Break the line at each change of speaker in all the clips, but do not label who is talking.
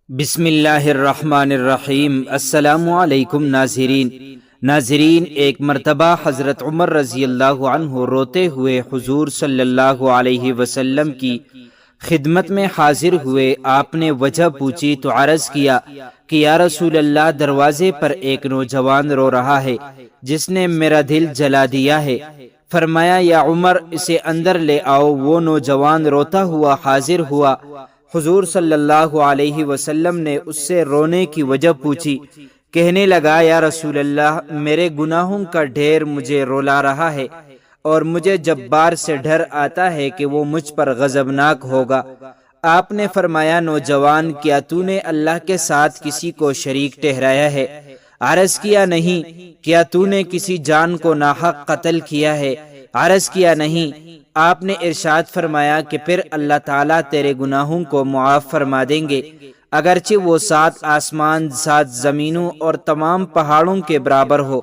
بسم اللہ الرحمن الرحیم۔ السلام علیکم ناظرین، ایک مرتبہ حضرت عمر رضی اللہ عنہ روتے ہوئے حضور صلی اللہ علیہ وسلم کی خدمت میں حاضر ہوئے۔ آپ نے وجہ پوچھی تو عرض کیا کہ یا رسول اللہ، دروازے پر ایک نوجوان رو رہا ہے جس نے میرا دل جلا دیا ہے۔ فرمایا یا عمر، اسے اندر لے آؤ۔ وہ نوجوان روتا ہوا حاضر ہوا۔ حضور صلی اللہ علیہ وسلم نے اس سے رونے کی وجہ پوچھی۔ کہنے لگا یا رسول اللہ، میرے گناہوں کا ڈھیر مجھے رولا رہا ہے اور مجھے جبار سے ڈر آتا ہے کہ وہ مجھ پر غضبناک ہوگا۔ آپ نے فرمایا نوجوان، کیا تو نے اللہ کے ساتھ کسی کو شریک ٹھہرایا ہے؟ عرض کیا نہیں۔ کیا تو نے کسی جان کو ناحق قتل کیا ہے؟ عرض کیا نہیں۔ آپ نے ارشاد فرمایا کہ پھر اللہ تعالیٰ تیرے گناہوں کو معاف فرما دیں گے، اگرچہ وہ 7 آسمان 7 زمینوں اور تمام پہاڑوں کے برابر ہو۔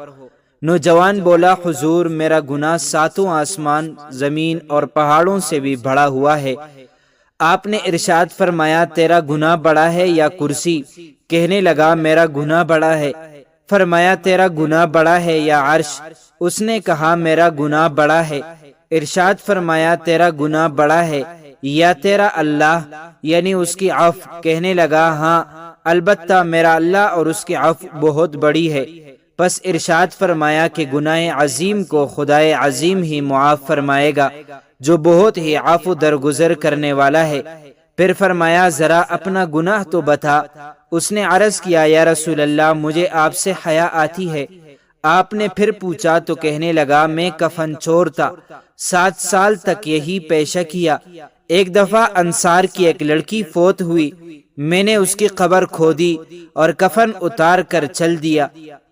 نوجوان بولا حضور، میرا گناہ 7 آسمان زمین اور پہاڑوں سے بھی بڑا ہوا ہے۔ آپ نے ارشاد فرمایا تیرا گناہ بڑا ہے یا کرسی؟ کہنے لگا میرا گناہ بڑا ہے۔ فرمایا تیرا گناہ بڑا ہے یا عرش؟ اس نے کہا میرا گناہ بڑا ہے۔ ارشاد فرمایا تیرا گناہ بڑا ہے یا تیرا اللہ یعنی اس کی عفو؟ کہنے لگا ہاں البتہ میرا اللہ اور اس کی عفو بہت بڑی ہے۔ پس ارشاد فرمایا کہ گناہ عظیم کو خدائے عظیم ہی معاف فرمائے گا جو بہت ہی عفو درگزر کرنے والا ہے۔ پھر فرمایا ذرا اپنا گناہ تو بتا۔ اس نے عرض کیا یا رسول اللہ، مجھے آپ سے حیا آتی ہے۔ آپ نے پھر پوچھا تو کہنے لگا میں کفن چور تھا، 7 سال تک یہی پیشہ کیا۔ ایک دفعہ انصار کی ایک لڑکی فوت ہوئی، میں نے اس کی قبر کھودی اور کفن اتار کر چل دیا۔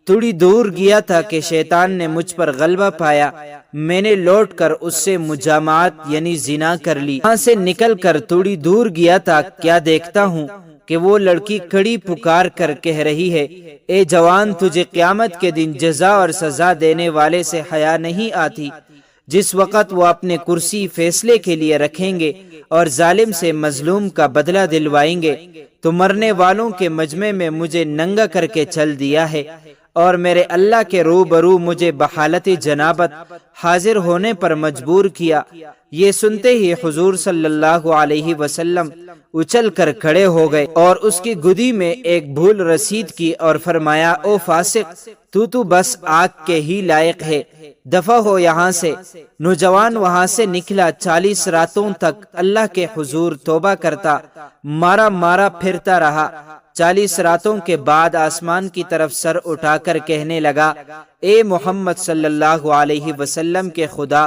تھوڑی دور گیا تھا کہ شیطان نے مجھ پر غلبہ پایا، میں نے لوٹ کر اس سے مجامعات یعنی زنا کر لی۔ وہاں سے نکل کر تھوڑی دور گیا تھا، کیا دیکھتا ہوں کہ وہ لڑکی کھڑی پکار کر کہہ رہی ہے اے جوان، تجھے قیامت کے دن جزا اور سزا دینے والے سے حیا نہیں آتی؟ جس وقت وہ اپنے کرسی فیصلے کے لیے رکھیں گے اور ظالم سے مظلوم کا بدلہ دلوائیں گے، تو مرنے والوں کے مجمع میں مجھے ننگا کر کے چل دیا ہے اور میرے اللہ کے روبرو مجھے بحالت جنابت حاضر ہونے پر مجبور کیا۔ یہ سنتے ہی حضور صلی اللہ علیہ وسلم اچھل کر کھڑے ہو گئے اور اس کی گودی میں ایک بھول رسید کی اور فرمایا او فاسق، تو بس آگ کے ہی لائق ہے، دفع ہو یہاں سے۔ نوجوان وہاں سے نکلا، 40 راتوں تک اللہ کے حضور توبہ کرتا مارا پھرتا رہا۔ 40 راتوں کے بعد آسمان کی طرف سر اٹھا کر کہنے لگا اے محمد صلی اللہ علیہ وسلم کے خدا،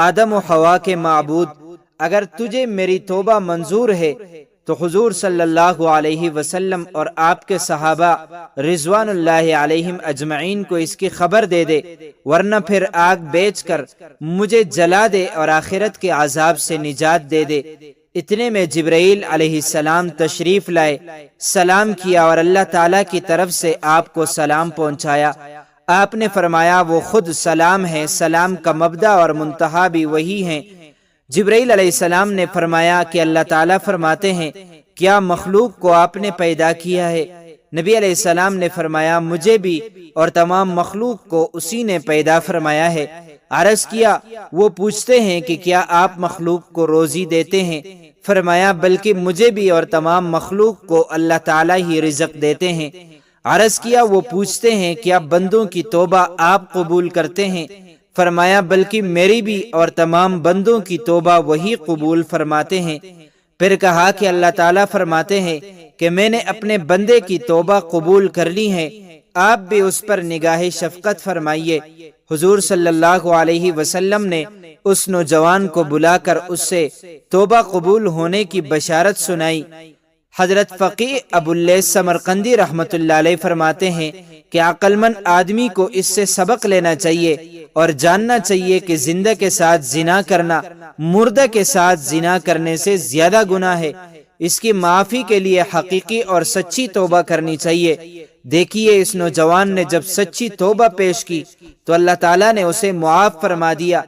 آدم و حوا کے معبود، اگر تجھے میری توبہ منظور ہے تو حضور صلی اللہ علیہ وسلم اور آپ کے صحابہ رضوان اللہ علیہم اجمعین کو اس کی خبر دے دے، ورنہ پھر آگ بیچ کر مجھے جلا دے اور آخرت کے عذاب سے نجات دے دے۔ اتنے میں جبرائیل علیہ السلام تشریف لائے، سلام کیا اور اللہ تعالیٰ کی طرف سے آپ کو سلام پہنچایا۔ آپ نے فرمایا وہ خود سلام ہے، سلام کا مبدأ اور منتہا بھی وہی ہیں۔ جبرائیل علیہ السلام نے فرمایا کہ اللہ تعالیٰ فرماتے ہیں کیا مخلوق کو آپ نے پیدا کیا ہے؟ نبی علیہ السلام نے فرمایا مجھے بھی اور تمام مخلوق کو اسی نے پیدا فرمایا ہے۔ عرض کیا وہ پوچھتے ہیں کہ کیا آپ مخلوق کو روزی دیتے ہیں؟ فرمایا بلکہ مجھے بھی اور تمام مخلوق کو اللہ تعالیٰ ہی رزق دیتے ہیں۔ عرض کیا وہ پوچھتے ہیں کیا بندوں کی توبہ آپ قبول کرتے ہیں؟ فرمایا بلکہ میری بھی اور تمام بندوں کی توبہ وہی قبول فرماتے ہیں۔ پھر کہا کہ اللہ تعالیٰ فرماتے ہیں کہ میں نے اپنے بندے کی توبہ قبول کر لی ہے، آپ بھی اس پر نگاہ شفقت فرمائیے۔ حضور صلی اللہ علیہ وسلم نے اس نوجوان کو بلا کر اس سے توبہ قبول ہونے کی بشارت سنائی۔ حضرت فقیہ ابو اللیث سمرقندی رحمۃ اللہ علیہ فرماتے ہیں کہ عقل مند آدمی کو اس سے سبق لینا چاہیے اور جاننا چاہیے کہ زندہ کے ساتھ زنا کرنا مردہ کے ساتھ زنا کرنے سے زیادہ گناہ ہے۔ اس کی معافی کے لیے حقیقی اور سچی توبہ کرنی چاہیے۔ دیکھیے اس نوجوان نے جب سچی توبہ پیش کی تو اللہ تعالیٰ نے اسے معاف فرما دیا۔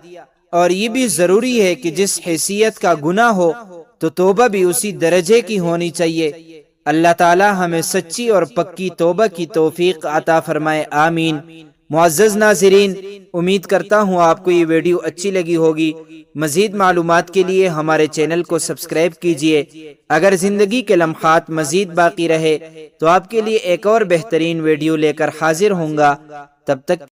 اور یہ بھی ضروری ہے کہ جس حیثیت کا گناہ ہو تو توبہ بھی اسی درجے کی ہونی چاہیے۔ اللہ تعالی ہمیں سچی اور پکی توبہ کی توفیق عطا فرمائے، آمین۔ معزز ناظرین، امید کرتا ہوں آپ کو یہ ویڈیو اچھی لگی ہوگی۔ مزید معلومات کے لیے ہمارے چینل کو سبسکرائب کیجیے۔ اگر زندگی کے لمحات مزید باقی رہے تو آپ کے لیے ایک اور بہترین ویڈیو لے کر حاضر ہوں گا۔ تب تک